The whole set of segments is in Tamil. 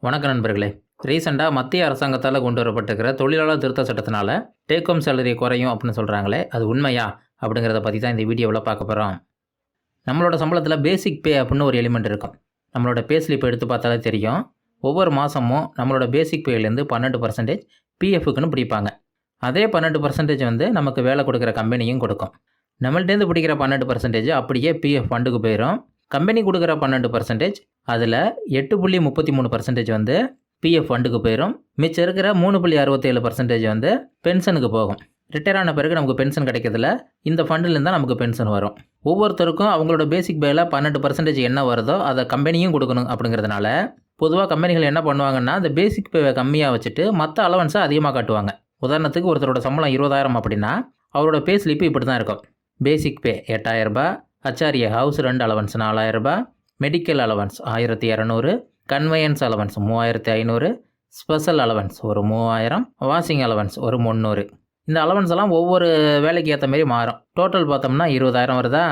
வணக்க நண்பர்களே. ரீசெண்டாக மத்திய அரசாங்கத்தால் கொண்டு வரப்பட்டிருக்கிற தொழிலாளர் திருத்த சட்டத்தினால டேக் ஹோம் சேலரி குறையும் அப்படின்னு சொல்கிறாங்களே, அது உண்மையா அப்படிங்கிறத பற்றி தான் இந்த வீடியோவில் பார்க்க போகிறோம். நம்மளோட சம்பளத்தில் பேசிக் பே அப்படின்னு ஒரு எலிமெண்ட் இருக்கும். நம்மளோட பே ஸ்லிப் எடுத்து பார்த்தாலே தெரியும். ஒவ்வொரு மாதமும் நம்மளோட பேசிக் பேலேருந்து 12% பிஎஃப்க்குன்னு பிடிப்பாங்க. அதே 12% வந்து நமக்கு வேலை கொடுக்குற கம்பெனியும் கொடுக்கும். நம்மள்டேருந்து பிடிக்கிற 12% அப்படியே பிஎஃப் ஃபண்டுக்கு போயிடும். கம்பெனி கொடுக்குற 12% அதில் 8.33% வந்து பிஎஃப் ஃபண்டுக்கு போயிடும். மிச்சம் இருக்கிற 3.67% வந்து பென்ஷனுக்கு போகும். ரிட்டையர் ஆன பிறகு நமக்கு பென்ஷன் கிடைக்கிறதுல இந்த ஃபண்டிலேருந்து தான் நமக்கு பென்ஷன் வரும். ஒவ்வொருத்தருக்கும் அவங்களோட பேசிக் பேயில் 12% என்ன வருதோ அதை கம்பெனியும் கொடுக்கணும். அப்படிங்கிறதுனால பொதுவாக கம்பெனிகள் என்ன பண்ணுவாங்கன்னா, அந்த பேசிக் பேவை கம்மியாக வச்சுட்டு மற்ற அலவன்ஸை அதிகமாக காட்டுவாங்க. உதாரணத்துக்கு ஒருத்தரோட சம்பளம் 20,000 அப்படின்னா அவரோட பே ஸ்லிப்பு இப்படி தான் இருக்கும். பேசிக் பே 8,000 ரூபாய், ஹச்ஆர்ஏ ஹவுஸ் ரெண்ட் அலவன்ஸ் 4,000 ரூபாய், medical allowance 1,200, conveyance allowance 3,500, special allowance ஒரு 3,000, வாஷிங் அலவன்ஸ் ஒரு 300. இந்த அலவன்ஸ் எல்லாம் ஒவ்வொரு வேலைக்கு ஏற்ற மாதிரி மாறும். டோட்டல் பார்த்தோம்னா 20,000 வருதா.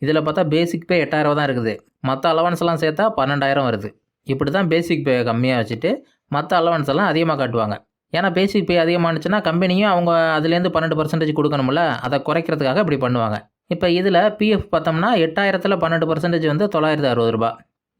இதில் பார்த்தா பேசிக் பே 8,000 தான் இருக்குது. மற்ற அலவன்ஸ்லாம் சேர்த்தா 12,000 வருது. இப்படி தான் பேசிக் பே கம்மியாக வச்சுட்டு மற்ற அலவன்ஸ் எல்லாம் அதிகமாக காட்டுவாங்க. ஏன்னா பேசிக் பே அதிகமானுச்சுன்னா கம்பெனியும் அவங்க அதுலேருந்து 12% கொடுக்கணும்ல, அதை குறைக்கிறதுக்காக இப்படி பண்ணுவாங்க. இப்போ இதில் பிஎஃப் பார்த்தோம்னா 8,000ல் 12% வந்து 960 ரூபா.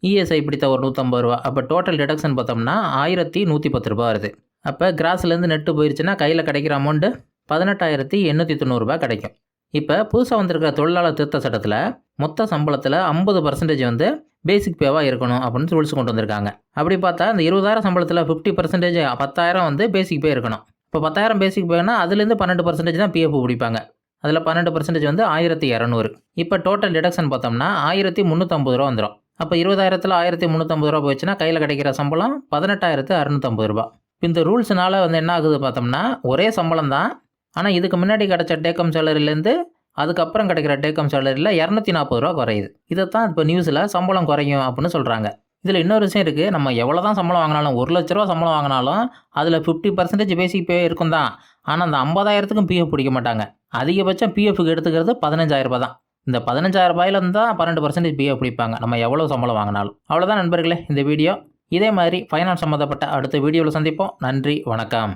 இஎஸ்ஐ பிடித்த ஒரு 150 ரூபா. அப்போ டோட்டல் டிடக்ஷன் பார்த்தோம்னா 1,110 ரூபா வருது. அப்போ கிராஸ்லேருந்து நெட்டு போயிடுச்சுன்னா கையில் கிடைக்கிற அமௌண்ட்டு 18,890 ரூபா கிடைக்கும். இப்போ புதுசாக வந்திருக்கிற தொழிலாளர் திருத்த சட்டத்தில் மொத்த சம்பளத்தில் 50% வந்து பேசிக் பேவாக இருக்கணும் அப்படின்னு ரூல்ஸ் கொண்டு வந்திருக்காங்க. அப்படி பார்த்தா இந்த 20,000 சம்பளத்தில் 50% 10,000 வந்து பேசிக் பே இருக்கணும். இப்போ 10,000 பேசிக் பேனா அதுலேருந்து 12% தான் பிஎஃப் பிடிப்பாங்க. அதில் 12% வந்து 1,200. இப்போ டோட்டல் டிடக்ஷன் பார்த்தோம்னா 1,350 ரூபா வந்துடும். அப்போ 20,000ல் 1,350 ரூபா போயிடுச்சுன்னா கையில் கிடைக்கிற சம்பளம் 18,650 ரூபா. இந்த ரூல்ஸ்னால வந்து என்ன ஆகுது பார்த்தோம்னா, ஒரே சம்பளம் தான். ஆனால் இதுக்கு முன்னாடி கிடைச்ச டேக்கம் சேலரிலேருந்து அதுக்கப்புறம் கிடைக்கிற டேக்கம் சேலரியில் 240 ரூபா குறையுது. இதைத்தான் இப்போ நியூஸில் சம்பளம் குறையும் அப்படின்னு சொல்கிறாங்க. இதில் இன்னொரு விஷயம் இருக்குது. நம்ம எவ்வளோ தான் சம்பளம் வாங்கினாலும், 1,00,000 ரூபா சம்பளம் வாங்கினாலும் அதில் 50% பேசிக் பே இருக்கும் தான். ஆனால் அந்த 50,000த்துக்கும் பிஎஃப் பிடிக்க மாட்டாங்க. அதிகபட்சம் பிஎஃப்க்கு எடுத்துக்கிறது 15,000 ரூபாய் தான். இந்த 15,000 ரூபாயிலேருந்து தான் 12% பிஎஃப் பிடிப்பாங்க நம்ம எவ்வளோ சம்பளம் வாங்கினாலும். அவ்வளோதான் நண்பர்களே இந்த வீடியோ. இதே மாதிரி ஃபைனான்ஸ் சம்மந்தப்பட்ட அடுத்த வீடியோவில் சந்திப்போம். நன்றி, வணக்கம்.